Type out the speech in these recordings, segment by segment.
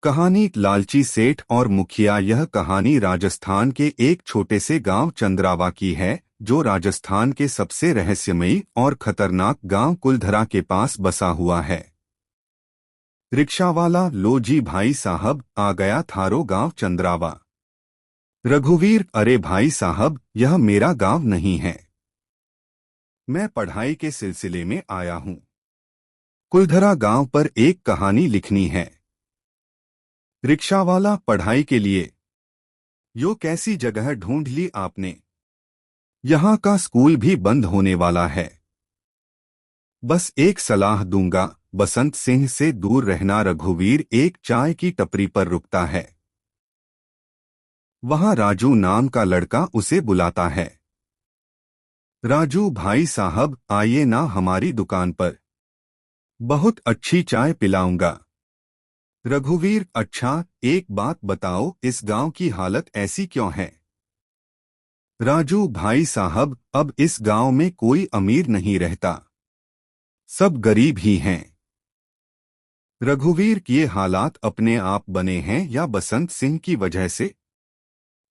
कहानी लालची सेठ और मुखिया। यह कहानी राजस्थान के एक छोटे से गांव चंद्रावा की है, जो राजस्थान के सबसे रहस्यमयी और खतरनाक गांव कुलधरा के पास बसा हुआ है। रिक्शावाला लो जी भाई साहब, आ गया थारो गांव चंद्रावा। रघुवीर, अरे भाई साहब, यह मेरा गांव नहीं है, मैं पढ़ाई के सिलसिले में आया हूँ। कुलधरा गांव पर एक कहानी लिखनी है। रिक्शावाला, पढ़ाई के लिए? यो कैसी जगह ढूंढ ली आपने? यहाँ का स्कूल भी बंद होने वाला है। बस एक सलाह दूंगा, बसंत सिंह से दूर रहना। रघुवीर एक चाय की टपरी पर रुकता है। वहां राजू नाम का लड़का उसे बुलाता है। राजू भाई साहब, आइए ना हमारी दुकान पर, बहुत अच्छी चाय पिलाऊंगा। रघुवीर, अच्छा, एक बात बताओ, इस गांव की हालत ऐसी क्यों है? राजू भाई साहब, अब इस गांव में कोई अमीर नहीं रहता, सब गरीब ही हैं। रघुवीर, ये हालात अपने आप बने हैं या बसंत सिंह की वजह से?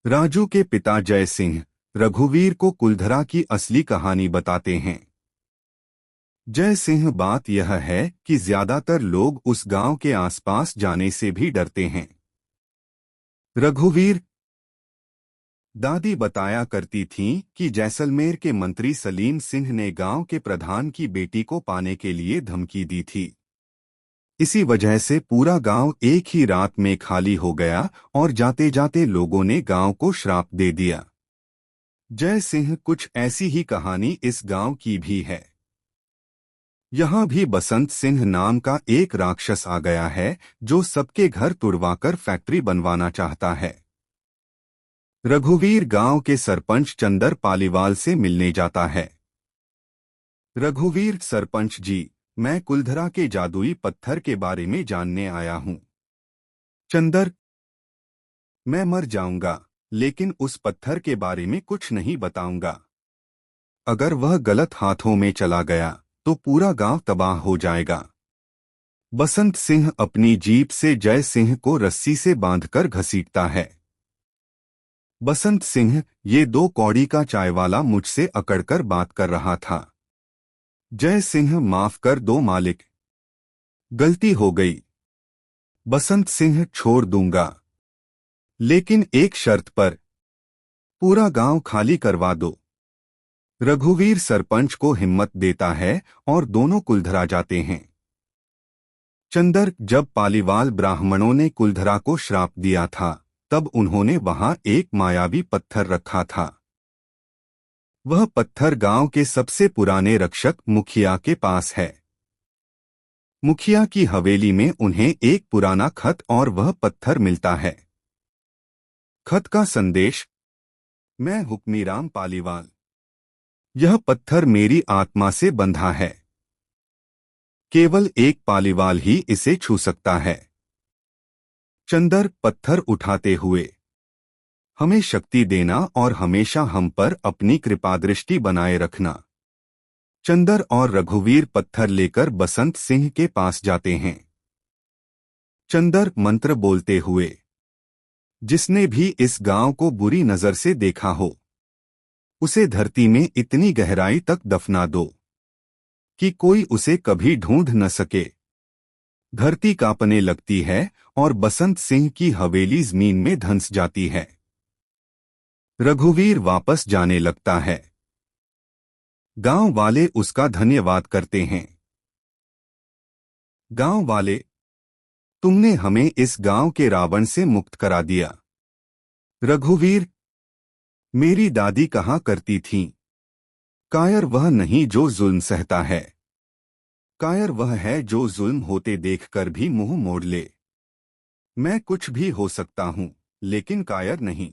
राजू के पिता जय सिंह रघुवीर को कुलधरा की असली कहानी बताते हैं। जय सिंह, बात यह है कि ज्यादातर लोग उस गांव के आसपास जाने से भी डरते हैं। रघुवीर, दादी बताया करती थीं कि जैसलमेर के मंत्री सलीम सिंह ने गांव के प्रधान की बेटी को पाने के लिए धमकी दी थी। इसी वजह से पूरा गांव एक ही रात में खाली हो गया और जाते जाते लोगों ने गांव को श्राप दे दिया। जय सिंह, कुछ ऐसी ही कहानी इस गांव की भी है। यहाँ भी बसंत सिंह नाम का एक राक्षस आ गया है, जो सबके घर तुड़वाकर फैक्ट्री बनवाना चाहता है। रघुवीर गांव के सरपंच चंदर पालीवाल से मिलने जाता है। रघुवीर, सरपंच जी, मैं कुलधरा के जादुई पत्थर के बारे में जानने आया हूँ। चंदर, मैं मर जाऊंगा, लेकिन उस पत्थर के बारे में कुछ नहीं बताऊंगा। अगर वह गलत हाथों में चला गया तो पूरा गांव तबाह हो जाएगा। बसंत सिंह अपनी जीप से जय सिंह को रस्सी से बांधकर घसीटता है। बसंत सिंह, ये 2 कौड़ी का चायवाला मुझसे अकड़कर बात कर रहा था। जय सिंह, माफ कर दो मालिक, गलती हो गई। बसंत सिंह, छोड़ दूंगा, लेकिन एक शर्त पर, पूरा गांव खाली करवा दो। रघुवीर सरपंच को हिम्मत देता है और दोनों कुलधरा जाते हैं। चंदर, जब पालीवाल ब्राह्मणों ने कुलधरा को श्राप दिया था, तब उन्होंने वहां एक मायावी पत्थर रखा था। वह पत्थर गांव के सबसे पुराने रक्षक मुखिया के पास है। मुखिया की हवेली में उन्हें एक पुराना खत और वह पत्थर मिलता है। खत का संदेश, मैं हुक्मीराम पालीवाल, यह पत्थर मेरी आत्मा से बंधा है, केवल एक पालीवाल ही इसे छू सकता है। चंदर, पत्थर उठाते हुए, हमें शक्ति देना और हमेशा हम पर अपनी कृपादृष्टि बनाए रखना। चंदर और रघुवीर पत्थर लेकर बसंत सिंह के पास जाते हैं। चंदर मंत्र बोलते हुए, जिसने भी इस गांव को बुरी नजर से देखा हो, उसे धरती में इतनी गहराई तक दफना दो कि कोई उसे कभी ढूंढ न सके। धरती कांपने लगती है और बसंत सिंह की हवेली जमीन में धंस जाती है। रघुवीर वापस जाने लगता है। गांव वाले उसका धन्यवाद करते हैं। गांव वाले, तुमने हमें इस गांव के रावण से मुक्त करा दिया। रघुवीर, मेरी दादी कहा करती थीं, कायर वह नहीं जो जुल्म सहता है, कायर वह है जो जुल्म होते देखकर भी मुंह मोड़ ले। मैं कुछ भी हो सकता हूं, लेकिन कायर नहीं।